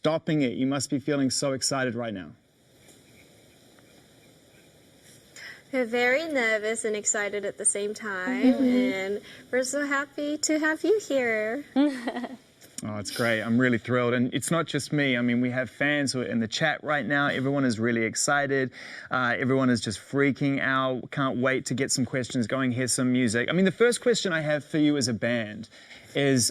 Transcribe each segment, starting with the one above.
stopping it. You must be feeling so excited right now. We're very nervous and excited at the same time, and we're so happy to have you here. Oh, it's great. I'm really thrilled. And it's not just me. I mean, we have fans who are in the chat right now. Everyone is really excited. Everyone is just freaking out. Can't wait to get some questions going, hear some music. I mean, the first question I have for you as a band is,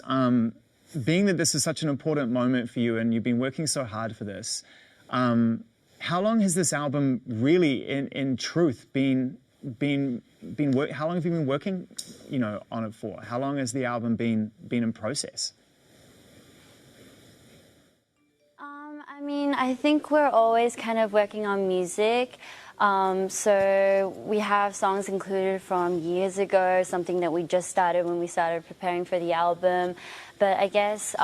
being that this is such an important moment for you and you've been working so hard for this, how long has this album really, in truth, been how long have you been working, you know, on it for? How long has the album been in process? I mean, I think we're always kind of working on music. So we have songs included from years ago, something that we just started when we started preparing for the album. But I guess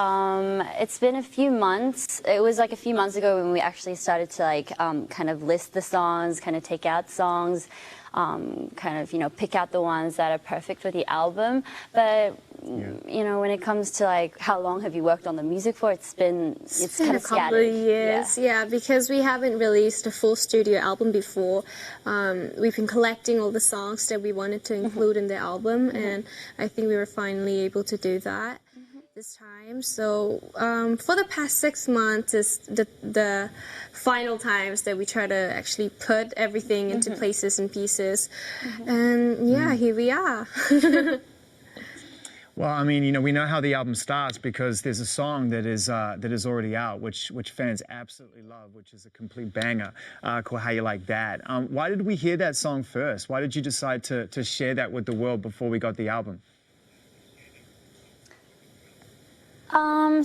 it's been a few months. It was like a few months ago when we actually started to like kind of list the songs, kind of take out songs, kind of, you know, pick out the ones that are perfect for the album. But you know, when it comes to like how long have you worked on the music for, it's been kind of couple of years. Yeah, because we haven't released a full studio album before. We've been collecting all the songs that we wanted to include in the album, and I think we were finally able to do that this time. So for the past 6 months is the final times that we try to actually put everything into places and pieces, and yeah, here we are. Well, I mean, you know, we know how the album starts because there's a song that is already out, which fans absolutely love, which is a complete banger, called How You Like That. Why did we hear that song first? Why did you decide to share that with the world before we got the album?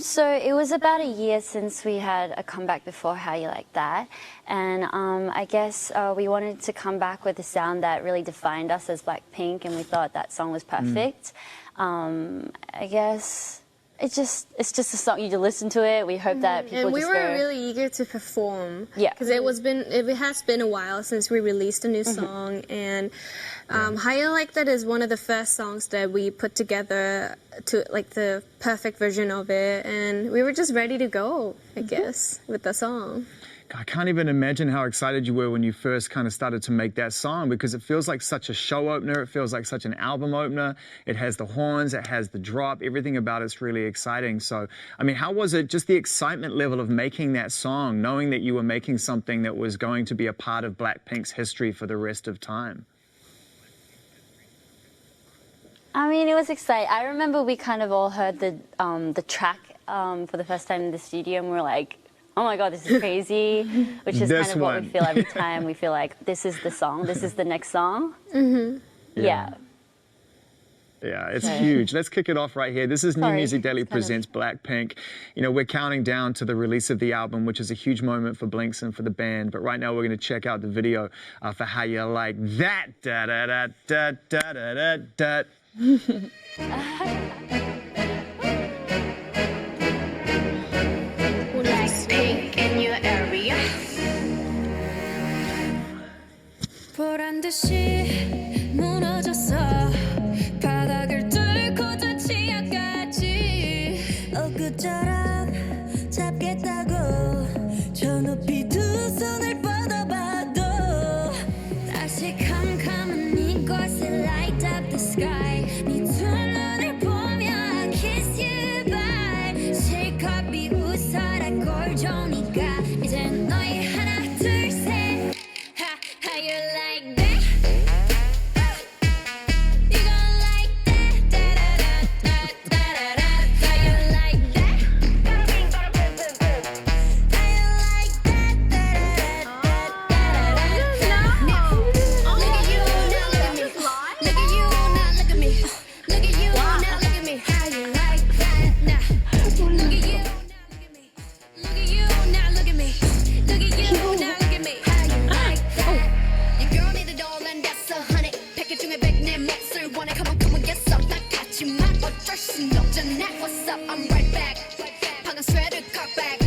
So it was about a year since we had a comeback before How You Like That, and I guess we wanted to come back with a sound that really defined us as Blackpink, and we thought that song was perfect. I guess it's just a song. You listen to it. We hope that people and we just were go, really eager to perform. Yeah, because it has been a while since we released a new song, and How You Like That is one of the first songs that we put together to like the perfect version of it, and we were just ready to go, I guess, with the song. I can't even imagine how excited you were when you first kind of started to make that song, because it feels like such a show opener. It feels like such an album opener. It has the horns, it has the drop, everything about it's really exciting. So, I mean, how was it, just the excitement level of making that song, knowing that you were making something that was going to be a part of Blackpink's history for the rest of time? I mean, it was exciting. I remember we kind of all heard the track for the first time in the studio, and we were like, oh my God, this is crazy, which is kind of what we feel every time. We feel like this is the song, this is the next song. Yeah, it's huge. Let's kick it off right here. This is New Music Daily presents Blackpink. You know, we're counting down to the release of the album, which is a huge moment for Blinks and for the band. But right now we're going to check out the video for How You Like That. Da da da da da da da da. In your area. 보란 듯이 무너졌어. 바닥을 뚫고 저 지하까지. 엊그처럼 잡겠다고. 저 높이 두 손을 뻗어봐도 다시 캄캄한 이곳에 light up the sky. 네 두 눈을 보며 kiss you bye. 실컷 비웃어라 꼴 좋으니까 이제 너희 하나 둘 셋. How you like that? You gon' like that? Da da da da da da. How you like that? How you like that? Da da da da da da. Now, look at you now, look at me. Look at you now, look at me. Look at you now, look at me. How you like that? Now, look at you. Look at you now, look at me. Look at you now, look at me. How you like that? Your girl need a doll and that's a honey. 패킷 중에 100 내 몫을 원해. Come on, get some. 나 같지만 어쩔 순 없잖아. What's up? I'm right back. 방금 sweater cut back.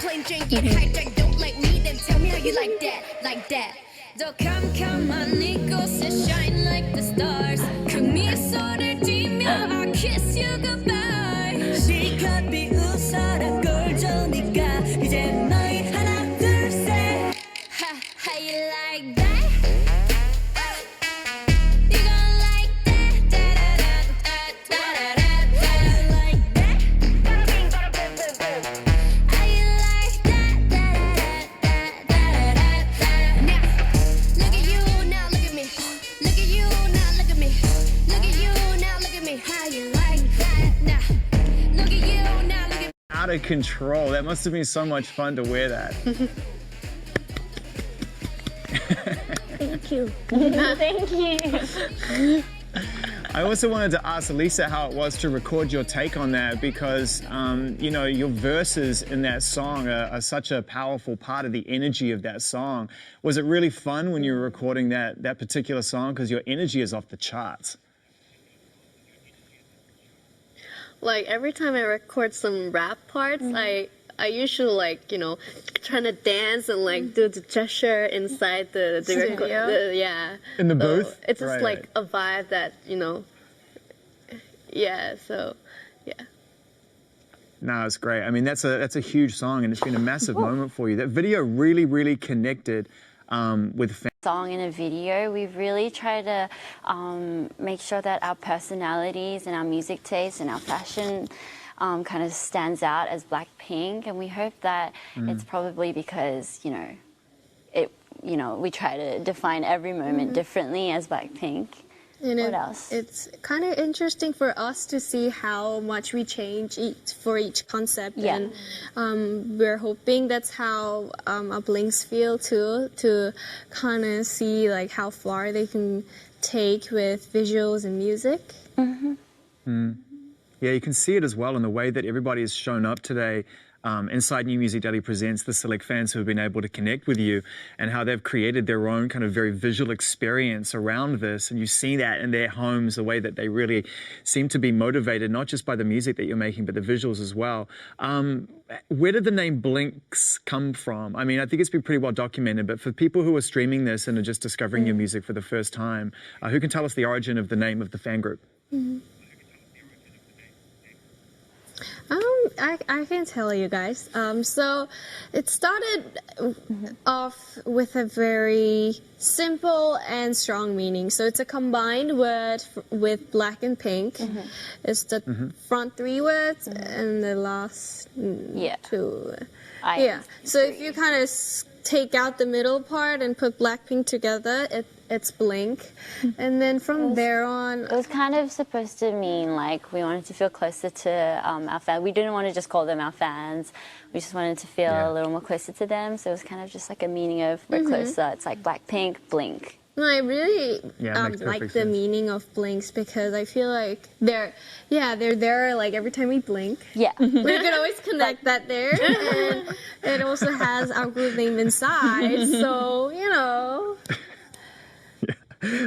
Plain Jane, get hijack. Don't like me, then tell me how you like that, like that. 더 캄캄한 이곳에 shine like the stars. 그 미소를 띠며 I kiss you goodbye. 실컷 비웃어라 꼴 좋으니까. 자 이제 너희 하나 둘셋 How you like that? You gon' like that? Da-da-da-da-da-da-da-da. Like that? How you like that? Da-da-da-da-da-da-da. Now, look at you, now look at me. Look at you, now look at me. Look at you, now look at me. How you like that? Now, look at you, now look at me. Out of control. That must have been so much fun to wear that. Thank you. Thank you. I also wanted to ask Lisa how it was to record your take on that because, you know, your verses in that song are such a powerful part of the energy of that song. Was it really fun when you were recording that particular song? Because your energy is off the charts. Like every time I record some rap parts, I usually like, you know, trying to dance and like do the gesture inside the record. Yeah. In the booth? It's just Right, like right. a vibe that, you know, yeah, so yeah. No, it's great. I mean, that's a huge song and it's been a massive moment for you. That video really, really connected with fans. Song in a video, we've really tried to make sure that our personalities and our music taste and our fashion kind of stands out as BLACKPINK, and we hope that it's probably because we try to define every moment differently as BLACKPINK. And What else? It's kind of interesting for us to see how much we change for each concept. Yeah. And we're hoping that's how our Blinks feel too, to kind of see like how far they can take with visuals and music. Yeah, you can see it as well in the way that everybody has shown up today inside New Music Daily Presents, the select fans who have been able to connect with you and how they've created their own kind of very visual experience around this. And you see that in their homes, the way that they really seem to be motivated, not just by the music that you're making, but the visuals as well. Where did the name Blinks come from? I mean, I think it's been pretty well documented, but for people who are streaming this and are just discovering your music for the first time, who can tell us the origin of the name of the fan group? I can tell you guys. So it started off with a very simple and strong meaning. So it's a combined word with black and pink. It's the front three words and the last two. Yeah. So if you kind of take out the middle part and put Blackpink together, it's Blink. And then from there on... It was kind of supposed to mean like we wanted to feel closer to our fans. We didn't want to just call them our fans. We just wanted to feel a little more closer to them. So it was kind of just like a meaning of we're closer. It's like Blackpink, Blink. No, I really like the sense. meaning of Blinks because I feel like they're there like every time we blink. Yeah. We can always connect that there. And it also has our group name inside. So, you know.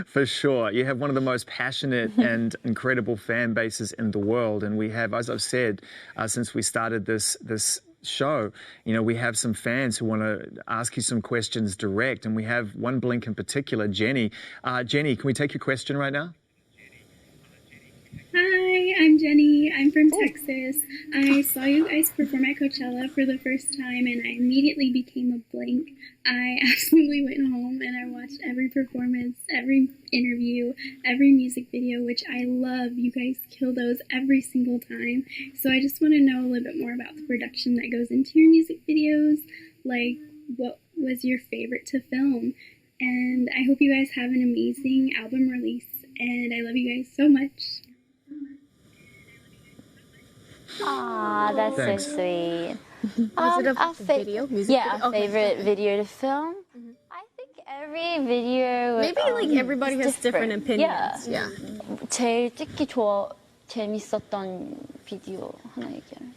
For sure. You have one of the most passionate and incredible fan bases in the world. And we have, as I've said, since we started this show, you know, we have some fans who want to ask you some questions direct. And we have one Blink in particular, Jenny. Jenny, can we take your question right now? Hi, I'm Jenny. I'm from Texas. I saw you guys perform at Coachella for the first time and I immediately became a Blink. I absolutely went home and I watched every performance, every interview, every music video, which I love. You guys kill those every single time. So I just want to know a little bit more about the production that goes into your music videos. Like, what was your favorite to film? And I hope you guys have an amazing album release. And I love you guys so much. Aw, that's Thanks. so sweet. Was it our a video? Music Yeah, video? our Okay. favorite video to film. I think every video. Maybe like everybody has different opinions. Yeah. 제일 찍기 재밌었던 비디오 하나 얘기해.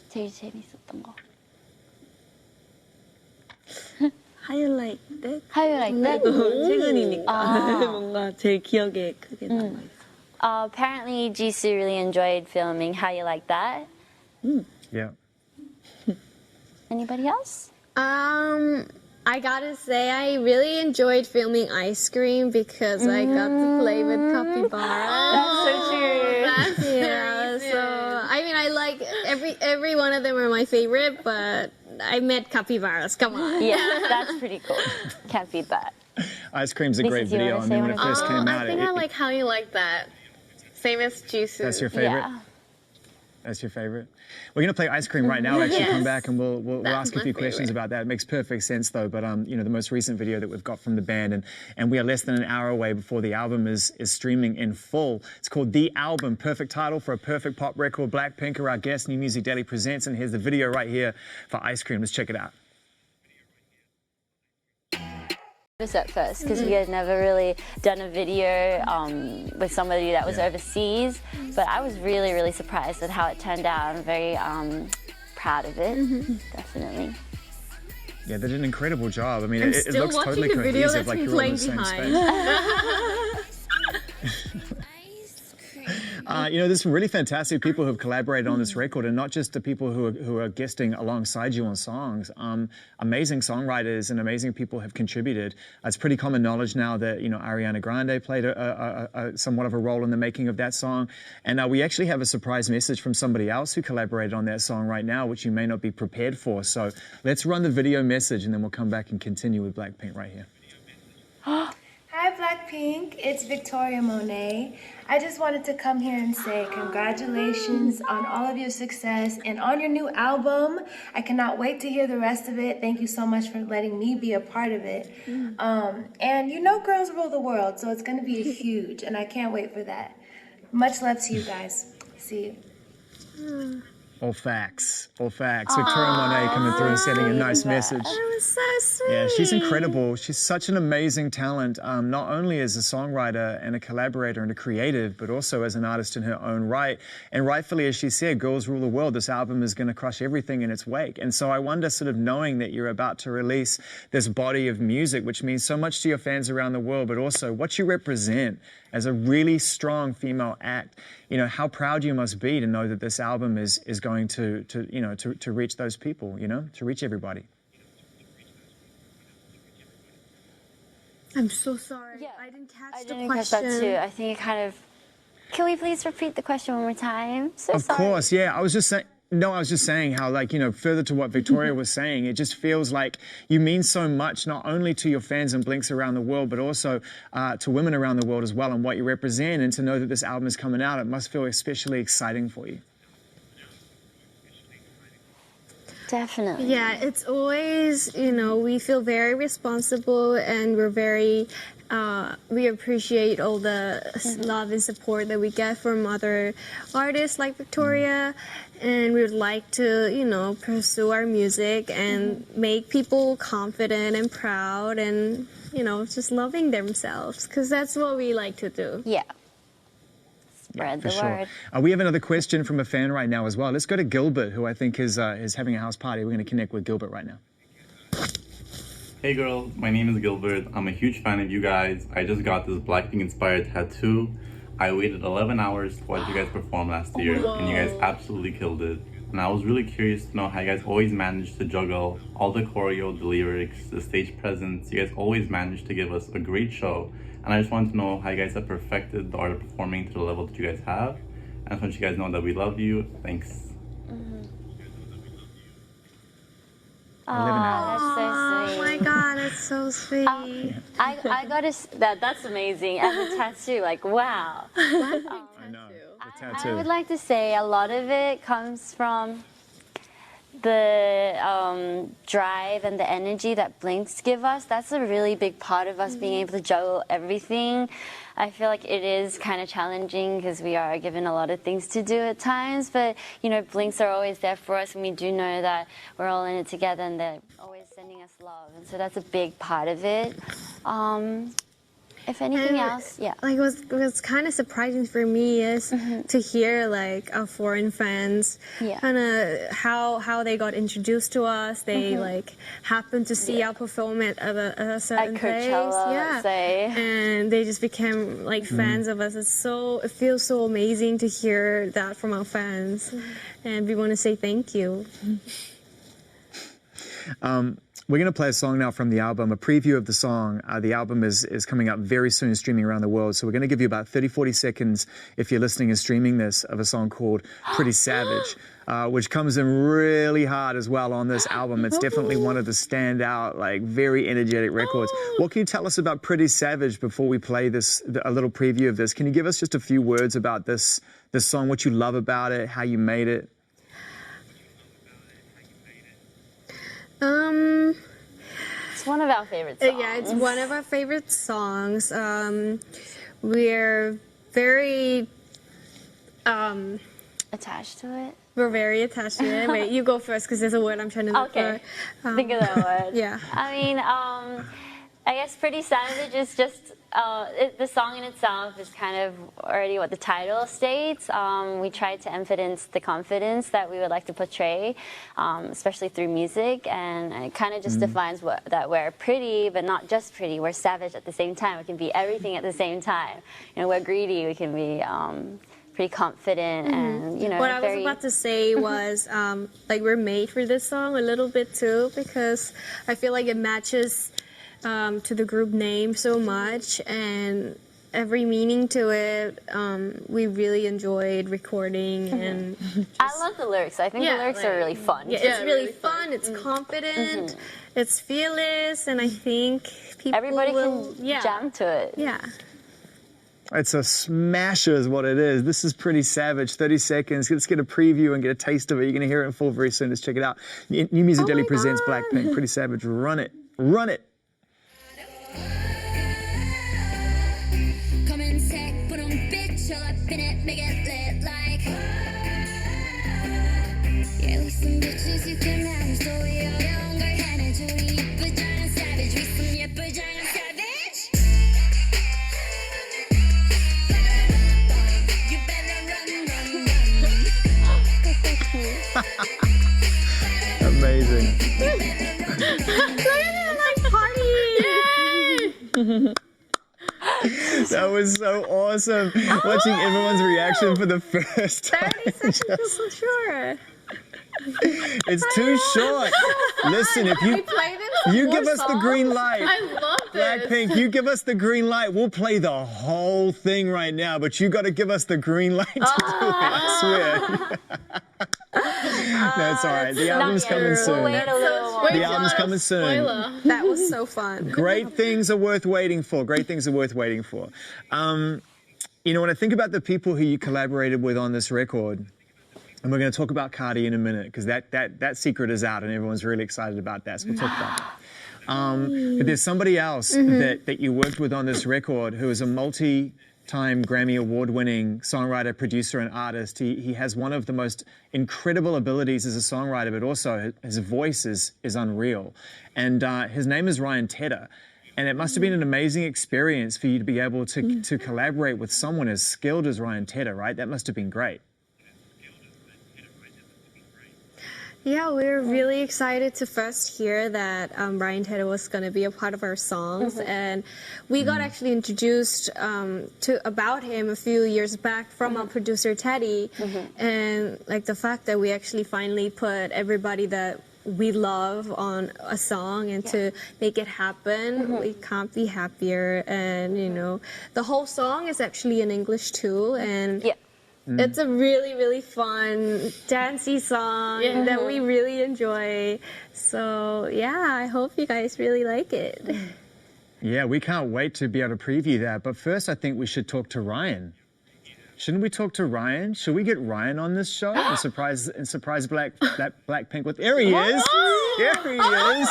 제일 재밌었던 거. How you like that? How you like that? 최근이니까 뭔가 제일 기억에 크게 남아있어. Apparently, Jisoo really enjoyed filming How You Like That. Yeah. Anybody else? I gotta say, I really enjoyed filming Ice Cream because I got to play with Capybara. That's so true. Yeah, so I mean, I like every one of them are my favorite, but I met capybaras. Come on. Yeah, that's pretty cool. Can't beat that. Ice Cream's a Lisa, great do you video. wanna I say mean, when it one? first came out, I think I like how you like that. Same as Jisoo. that's your favorite? Yeah. That's your favorite? We're going to play Ice Cream right now. Actually, come back and we'll ask a my few questions favorite. about that. It makes perfect sense, though. But you know, the most recent video that we've got from the band, and we are less than an hour away before the album is streaming in full. It's called The Album. Perfect title for a perfect pop record. BLACKPINK are our guest. New Music Daily presents, and here's the video right here for Ice Cream. Let's check it out. At first, because we had never really done a video with somebody that was overseas, but I was really, really surprised at how it turned out. I'm very proud of it, definitely. Yeah, they did an incredible job. I mean, I'm it still looks watching totally the video cohesive, that's like been you're all in the playing same behind. space. You know, there's some really fantastic people who have collaborated on this record, and not just the people who are guesting alongside you on songs. Amazing songwriters and amazing people have contributed. It's pretty common knowledge now that, you know, Ariana Grande played somewhat of a role in the making of that song. And we actually have a surprise message from somebody else who collaborated on that song right now, which you may not be prepared for. So let's run the video message, and then we'll come back and continue with BLACKPINK right here. Hi Blackpink, it's Victoria Monet. I just wanted to come here and say congratulations on all of your success and on your new album. I cannot wait to hear the rest of it. Thank you so much for letting me be a part of it. And you know girls rule the world, so it's going to be huge, and I can't wait for that. Much love to you guys. See you. All facts, all facts. Victoria Monet coming through and sending a nice message. That was so sweet. Yeah, she's incredible. She's such an amazing talent, not only as a songwriter and a collaborator and a creative, but also as an artist in her own right. And rightfully, as she said, girls rule the world. This album is going to crush everything in its wake. And so I wonder, sort of knowing that you're about to release this body of music, which means so much to your fans around the world, but also what you represent as a really strong female act. You know, how proud you must be to know that this album is going to reach those people, you know, to reach everybody. I'm so sorry. Yeah, I didn't catch I the didn't question. catch that too. I think it kind of... Can we please repeat the question one more time? So Of sorry. course, yeah. I was just saying how, like, you know, further to what Victoria was saying, it just feels like you mean so much, not only to your fans and Blinks around the world, but also to women around the world as well, and what you represent. And to know that this album is coming out, it must feel especially exciting for you. Definitely. Yeah, it's always, you know, we feel very responsible, and we're very, we appreciate all the love and support that we get from other artists like Victoria, and we would like to, you know, pursue our music and make people confident and proud and, you know, just loving themselves, because that's what we like to do. Yeah. Spread the word. We have another question from a fan right now as well. Let's go to Gilbert, who I think is having a house party. We're going to connect with Gilbert right now. Hey girls, my name is Gilbert. I'm a huge fan of you guys. I just got this BLACKPINK inspired tattoo. I waited 11 hours to watch you guys perform last year, and you guys absolutely killed it. And I was really curious to know how you guys always managed to juggle all the choreo, the lyrics, the stage presence. You guys always managed to give us a great show. And I just wanted to know how you guys have perfected the art of performing to the level that you guys have. And I just want you guys to know that we love you. Thanks. That's so sweet. Oh my God, that's so sweet. I gotta, that's amazing. And the tattoo, like, wow. I know. The tattoo. I would like to say a lot of it comes from the drive and the energy that Blinks give us. That's a really big part of us being able to juggle everything. I feel like it is kind of challenging because we are given a lot of things to do at times, but you know, Blinks are always there for us, and we do know that we're all in it together, and they're always sending us love, and so that's a big part of it. If anything else, yeah. Like what's kind of surprising for me is to hear like our foreign fans, kind of how they got introduced to us. They like happened to see our performance at a certain place, and they just became like fans of us. It feels so amazing to hear that from our fans, and we want to say thank you. We're going to play a song now from the album, a preview of the song. The album is coming up very soon, streaming around the world. So we're going to give you about 30, 40 seconds, if you're listening and streaming this, of a song called Pretty Savage, which comes in really hard as well on this album. It's definitely one of the standout, like, very energetic records. What can you tell us about Pretty Savage before we play this, a little preview of this? Can you give us just a few words about this song, what you love about it, how you made it? It's one of our favorite songs. Yeah, it's one of our favorite songs. We're very attached to it. We're very attached to it. Wait, you go first because there's a word I'm trying to look for. Think of that word. Yeah. I mean, I guess Pretty Savage is just, the song in itself is kind of already what the title states. We tried to evidence the confidence that we would like to portray, especially through music, and it kind of just defines that we're pretty, but not just pretty. We're savage at the same time. We can be everything at the same time. You know, we're greedy. We can be pretty confident, and you know. What I was about to say was, like, we're made for this song a little bit too, because I feel like it matches to the group name so much, and every meaning to it. We really enjoyed recording, and I love the lyrics. I think the lyrics are really fun. Yeah, it's really fun. It's confident. It's fearless, and I think people everybody will, can jam to it. Yeah. It's a smasher is what it is. This is Pretty Savage, 30 seconds. Let's get a preview and get a taste of it. You're going to hear it in full very soon. Let's check it out. New Music Daily presents BLACKPINK, Pretty Savage. Run it. Run it. Come and take, put on bitch, all up in it, make it lit like. Yeah, with some bitches you can have, so you're young, girl, and it's really vagina savage, with some your vagina savage. You better run. Amazing. That was so awesome. Watching everyone's reaction for the first time. 30 seconds is so short. It's too short. Listen, if you give us the green light. I love this. BLACKPINK, you give us the green light. We'll play the whole thing right now, but you got to give us the green light to do it, I swear. That's all right. The album's coming soon. We'll wait a little more. The album's coming soon. That was so fun. Great things are worth waiting for. Great things are worth waiting for. You know, when I think about the people who you collaborated with on this record, and we're going to talk about Cardi in a minute, because that secret is out and everyone's really excited about that, so we'll talk about that. But there's somebody else that you worked with on this record who is a multi-time Grammy Award-winning songwriter, producer, and artist. He has one of the most incredible abilities as a songwriter, but also his voice is unreal. And his name is Ryan Tedder. And it must have been an amazing experience for you to be able to collaborate with someone as skilled as Ryan Tedder, right? That must have been great. Yeah, we were really excited to first hear that Ryan Tedder was going to be a part of our songs, and we got actually introduced about him a few years back from our producer Teddy, and like the fact that we actually finally put everybody that we love on a song and to make it happen, we can't be happier. And you know, the whole song is actually in English too, and it's a really, really fun, dancey song that we really enjoy. So, yeah, I hope you guys really like it. Yeah, we can't wait to be able to preview that. But first, I think we should talk to Ryan. Shouldn't we talk to Ryan? Should we get Ryan on this show and surprise BLACKPINK with... There he is! There he is!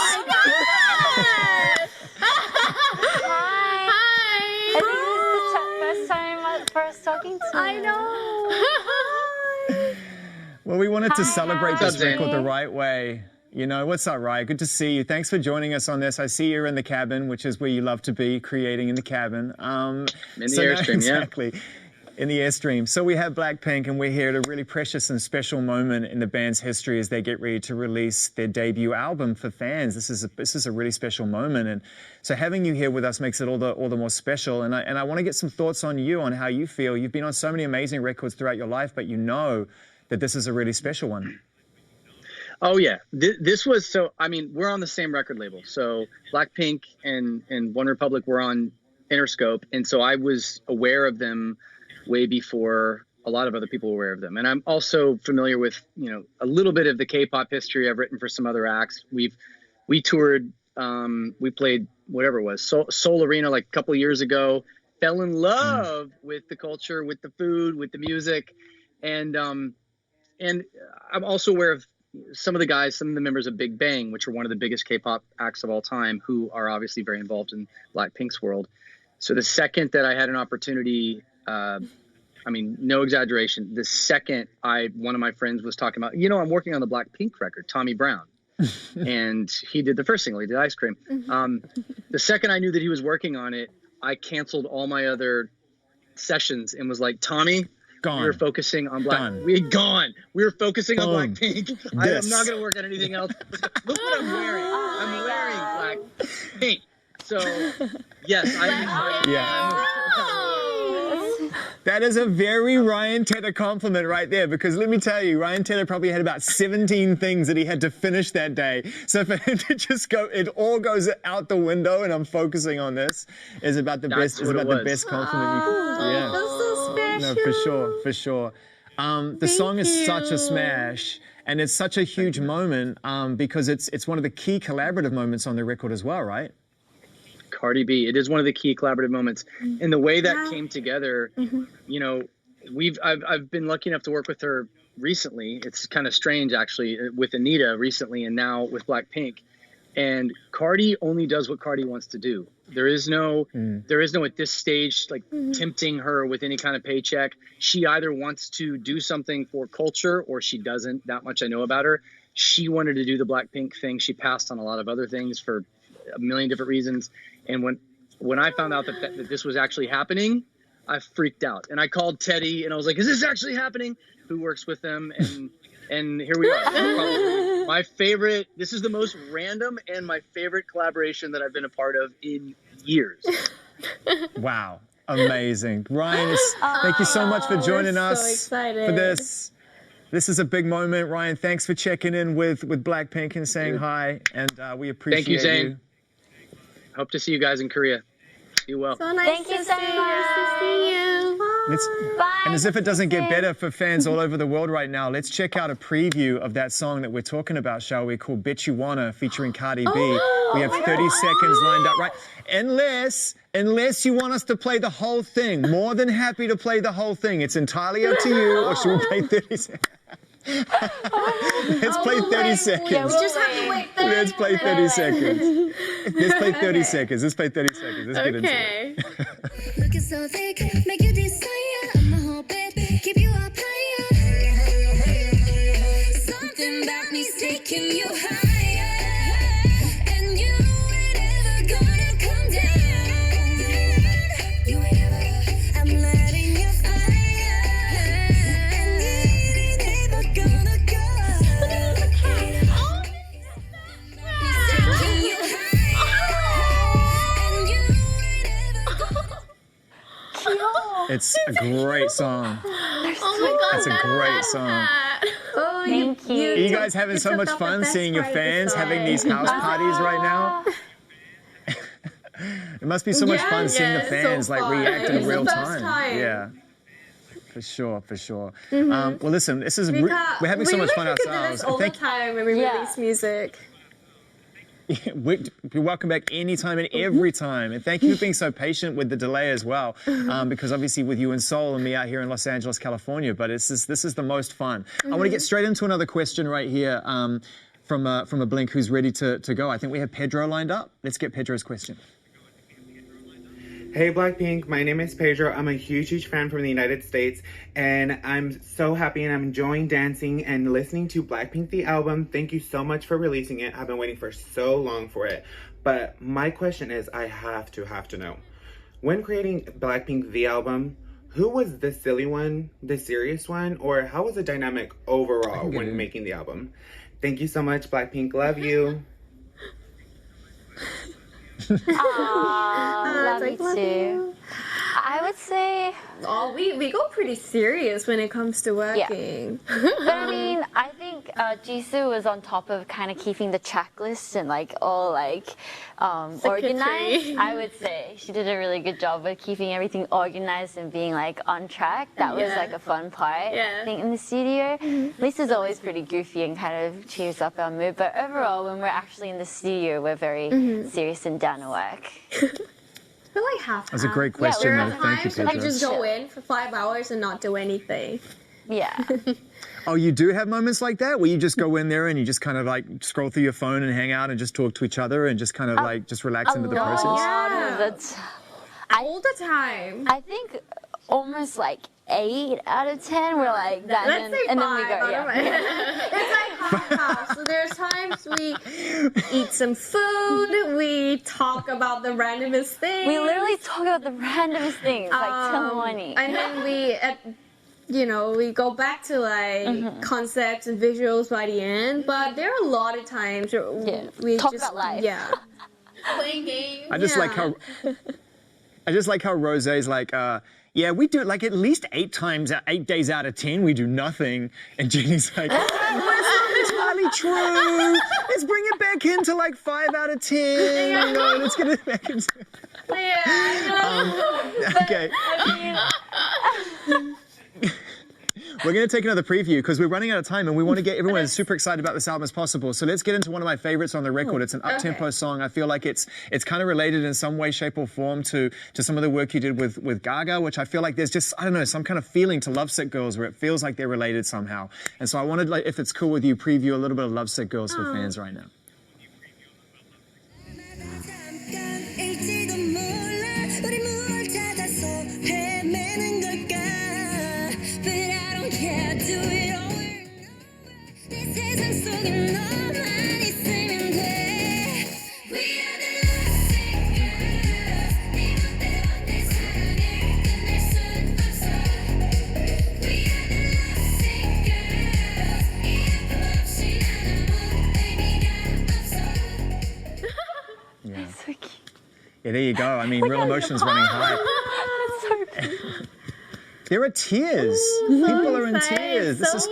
Hi! I think this is the first time first talking to I know! Well, we wanted to celebrate this record the right way. You know, what's up, Ryan? Good to see you. Thanks for joining us on this. I see you're in the cabin, which is where you love to be, creating in the cabin. In the Airstream, exactly. In the Airstream. So we have BLACKPINK, and we're here at a really precious and special moment in the band's history as they get ready to release their debut album for fans. This is a really special moment, and so having you here with us makes it all the more special. And I want to get some thoughts on you, on how you feel. You've been on so many amazing records throughout your life, but you know that this is a really special one. Oh yeah, this was so. I mean, we're on the same record label. So BLACKPINK and One Republic were on Interscope, and so I was aware of them way before a lot of other people were aware of them. And I'm also familiar with a little bit of the K-pop history. I've written for some other acts. We toured. We played whatever it was, Seoul Arena like a couple of years ago. Fell in love with the culture, with the food, with the music, and I'm also aware of some of the members of Big Bang, which are one of the biggest K-pop acts of all time, who are obviously very involved in BLACKPINK's world. So the second that I had an opportunity, I mean, no exaggeration, the second one of my friends was talking about, I'm working on the BLACKPINK record, Tommy Brown. And he did the first single, he did Ice Cream. The second I knew that he was working on it, I canceled all my other sessions and was like, Tommy, we were focusing on We were focusing on BLACKPINK. I am not going to work on anything else. Look what I'm wearing. I'm wearing BLACKPINK. So, yes, I'm excited. Yeah. That is a very Ryan Tedder compliment right there, because let me tell you, Ryan Tedder probably had about 17 things that he had to finish that day. So for him to just go, it all goes out the window and I'm focusing on this is about the best compliment you can. Yeah. That's so special. No, for sure. The song is such a smash, and it's such a huge moment because it's one of the key collaborative moments on the record as well, right? Cardi B. It is one of the key collaborative moments. And the way that came together, I've been lucky enough to work with her recently. It's kind of strange actually, with Anita recently and now with BLACKPINK. And Cardi only does what Cardi wants to do. There is no at this stage tempting her with any kind of paycheck. She either wants to do something for culture or she doesn't. That much I know about her. She wanted to do the BLACKPINK thing. She passed on a lot of other things for a million different reasons. And when I found out that this was actually happening, I freaked out. And I called Teddy and I was like, is this actually happening? Who works with them? And here we are. Probably my favorite. This is the most random and my favorite collaboration that I've been a part of in years. Wow. Amazing. Ryan, thank you so much for joining us for this. This is a big moment. Ryan, thanks for checking in with BLACKPINK and saying hi. And we appreciate Thank you, Zane. Hope to see you guys in Korea. Be well. So nice Thank you so much. see you. Bye. And as if it doesn't get better for fans all over the world right now, let's check out a preview of that song that we're talking about, shall we? Called Bet You Wanna, featuring Cardi B. We have 30 seconds lined up, right? Unless you want us to play the whole thing, more than happy to play the whole thing. It's entirely up to you, or should we play 30 seconds? Let's play 30 seconds. Yeah, we just have to wait 30 Let's play 30 seconds. Let's play 30 seconds. Let's play 30 seconds. Let's get into it. Looking so thick, make you desire. I'ma hold it, keep you up higher. Something about me's taking you higher, and you ain't ever gonna come down. You ain't ever. I'm letting you fire, and you ain't ever gonna go. Me's taking you higher, and you ain't ever gonna. It's a great song. Oh my God, It's a great song. Oh, Thank you. Are you guys having so much fun seeing your fans having these house parties right now? It must be so much fun seeing the fans react in real time. Yeah. For sure. Well, listen, this is we're having so much fun ourselves. All the time when we release music. You're welcome back anytime and every time. And thank you for being so patient with the delay as well, because obviously with you in Seoul and me out here in Los Angeles, California, but this is the most fun. I want to get straight into another question right here from a Blink who's ready to go. I think we have Pedro lined up. Let's get Pedro's question. Hey BLACKPINK, my name is Pedro. I'm a huge fan from the United States, and I'm so happy and I'm enjoying dancing and listening to BLACKPINK the album. Thank you so much for releasing it. I've been waiting for so long for it. But my question is, I have to know. When creating BLACKPINK the album, who was the silly one, the serious one, or how was the dynamic overall when making the album? Thank you so much, BLACKPINK. Love you. Love you too. I would say we go pretty serious when it comes to working. But I mean, I think Jisoo was on top of kind of keeping the checklist and like all like organized. I would say she did a really good job with keeping everything organized and being like on track. That was like a fun part. I think in the studio, Lisa's always pretty goofy and kind of cheers up our mood. But overall, when we're actually in the studio, we're very serious and down to work. I feel like half. That's a great question. There are Thank you, times Pedro. I just go in for 5 hours and not do anything. Yeah. Oh, you do have moments like that where you just go in there and you just kind of like scroll through your phone and hang out and just talk to each other and just kind of like just relax into the process? All the time. I think almost like 8 out of 10 we're like that. Let's say and 5 then we go, It's like half. So there's times we eat some food, we talk about the randomest things. We literally talk about the randomest things, like till morning. And then we go back to like concepts and visuals by the end. But there are a lot of times where we talk just about life. Yeah. Playing games. I just like how Rosé's like, yeah, we do it like at least 8 days out of 10, we do nothing. And Jenny's like, well, it's not entirely true. Let's bring it back into like 5 out of 10. No, let's get it back into. Okay. We're going to take another preview because we're running out of time and we want to get everyone as super excited about this album as possible. So let's get into one of my favorites on the record. It's an up-tempo song. I feel like it's kind of related in some way, shape or form to some of the work you did with Gaga, which I feel like there's just, I don't know, some kind of feeling to Lovesick Girls where it feels like they're related somehow. And so I wanted, like, if it's cool with you, preview a little bit of Lovesick Girls for fans right now. Yeah, there you go. I mean, real emotions running high. There are tears. People are in tears. This is.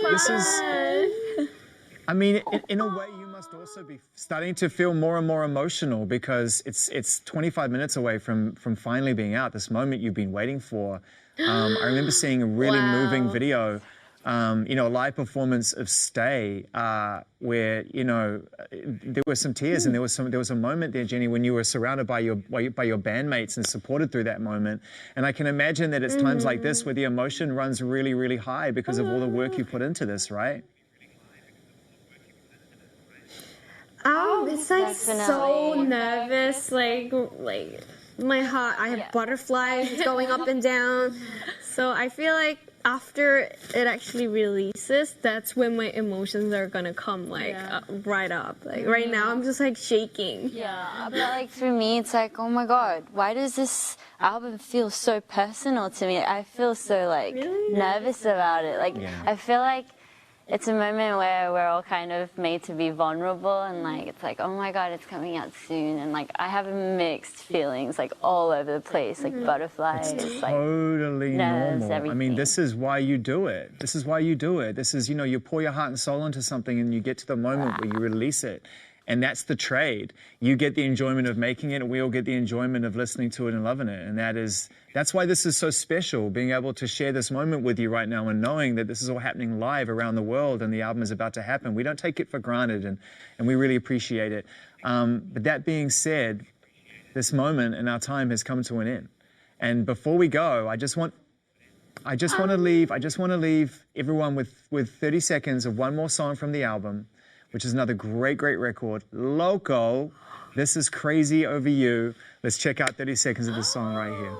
I mean, in a way, you must also be starting to feel more and more emotional because it's 25 minutes away from finally being out. This moment you've been waiting for. I remember seeing a really moving video. A live performance of Stay, where there were some tears and there was a moment there, Jenny, when you were surrounded by your bandmates and supported through that moment. And I can imagine that it's times like this where the emotion runs really, really high because of all the work you put into this, right? It's like so nervous, like my heart. I have butterflies going up and down. So I feel like after it actually releases, that's when my emotions are gonna come right up. Like right now, I'm just like shaking. Yeah, but like for me, it's like, oh my God, why does this album feel so personal to me? I feel so like nervous about it. Like I feel like it's a moment where we're all kind of made to be vulnerable and like it's like, oh my God, it's coming out soon, and like I have mixed feelings like all over the place, like butterflies. It's like totally normal. everything. I mean, this is why you do it. This is why you do it. This is, you pour your heart and soul into something and you get to the moment where you release it. And that's the trade. You get the enjoyment of making it, and we all get the enjoyment of listening to it and loving it. And that's why this is so special, being able to share this moment with you right now and knowing that this is all happening live around the world and the album is about to happen. We don't take it for granted, and we really appreciate it. But that being said, this moment in our time has come to an end. And before we go, I just want to leave everyone with 30 seconds of one more song from the album, which is another great, great record. Loco, This Is Crazy Over You. Let's check out 30 seconds of this song right here.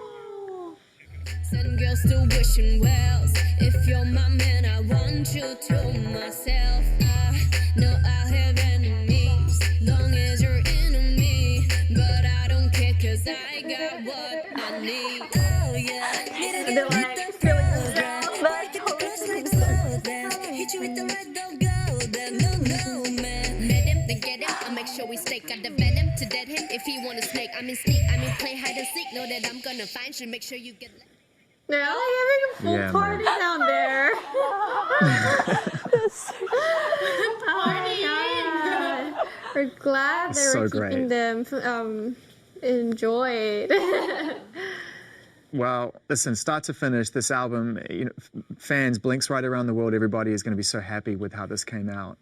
Some girls still wishing wells. If you're my man, I want you to myself. I know I have enemies, long as you're enemy. But I don't care, cause I got what I need. Oh yeah, hit you with the red, don't go there, no man. Let him, then get him, I'll make sure we stake out the venom to dead him. If he wanna snake, I mean sneak, I mean play hide and seek. Know that I'm gonna find you, make sure you get They're like having a full Yeah, party down there. We're glad they So were keeping great. them enjoyed. Well, listen, start to finish, this album, fans, Blinks right around the world, everybody is going to be so happy with how this came out.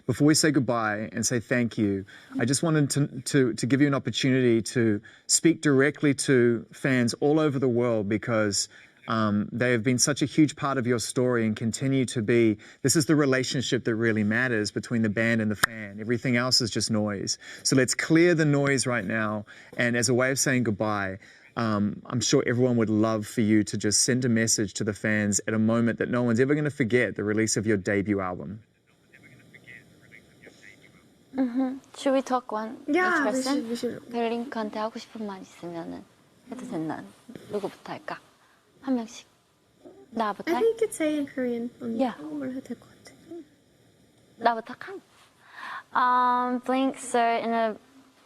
Before we say goodbye and say thank you, I just wanted to give you an opportunity to speak directly to fans all over the world, because they have been such a huge part of your story and continue to be. This is the relationship that really matters between the band and the fan. Everything else is just noise. So let's clear the noise right now. And as a way of saying goodbye, I'm sure everyone would love for you to just send a message to the fans at a moment that no one's ever going to forget, the release of your debut album. Should we talk one each Yeah, person? we should. 블링크한테 하고 싶은 말 있으면은 해도 된다. 누구부터 할까? 한 명씩. 나부터. I think you could say in Korean. Yeah. 한국말로 해도 될 것 같아. 나부터 칸. Blink. So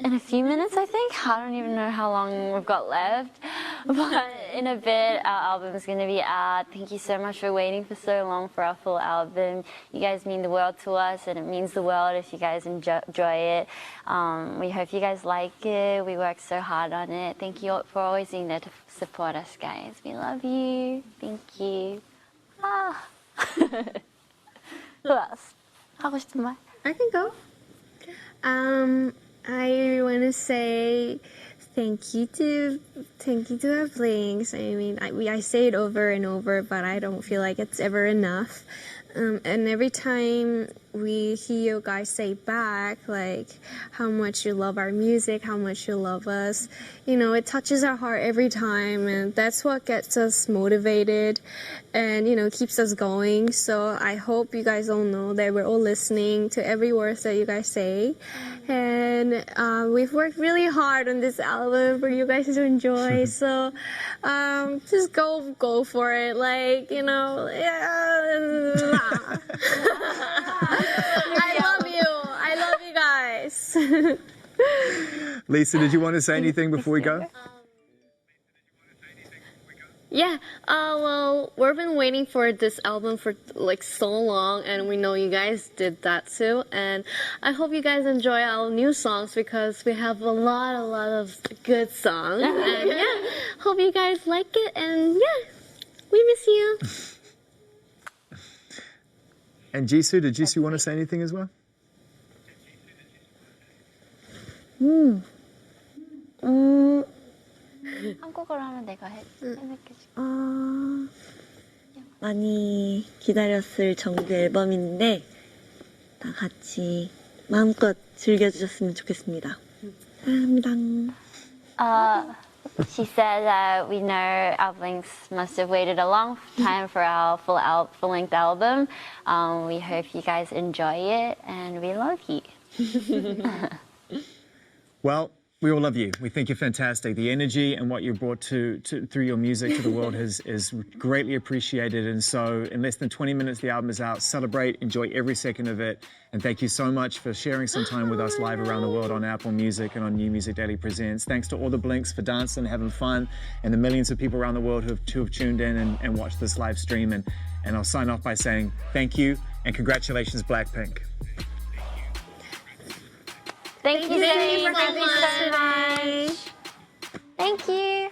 in a few minutes, I think. I don't even know how long we've got left. But in a bit, our album is going to be out. Thank you so much for waiting for so long for our full album. You guys mean the world to us, and it means the world if you guys enjoy it. We hope you guys like it. We worked so hard on it. Thank you for always being there to support us, guys. We love you. Thank you. Who else? 하고 싶은 말? I can go. I want to say thank you to our Blinks. I mean, I say it over and over, but I don't feel like it's ever enough. And every time we hear you guys say back, like, how much you love our music, how much you love us, it touches our heart every time, and that's what gets us motivated and, keeps us going. So I hope you guys all know that we're all listening to every word that you guys say. And we've worked really hard on this album for you guys to enjoy. So just go for it. Like, I love you guys. Lisa, did you want to say anything before we go? Yeah, well, we've been waiting for this album for like so long, and we know you guys did that too. And I hope you guys enjoy our new songs, because we have a lot of good songs. And yeah, hope you guys like it. And yeah, we miss you. And Jisoo, did Jisoo want to say anything as well? 한국어로 하면 내가 해낼게. 많이 기다렸을 정규 앨범인데 다 같이 마음껏 즐겨주셨으면 좋겠습니다. 사랑합니다. She said that we know our Blinks must have waited a long time for our full-length album. We hope you guys enjoy it, and we love you. Well, we all love you. We think you're fantastic. The energy and what you brought through your music to the world is greatly appreciated. And so in less than 20 minutes, the album is out. Celebrate, enjoy every second of it. And thank you so much for sharing some time with us live around the world on Apple Music and on New Music Daily Presents. Thanks to all the Blinks for dancing, having fun, and the millions of people around the world who have tuned in and watched this live stream. And I'll sign off by saying thank you and congratulations, BLACKPINK. Thank you so much. Thank you.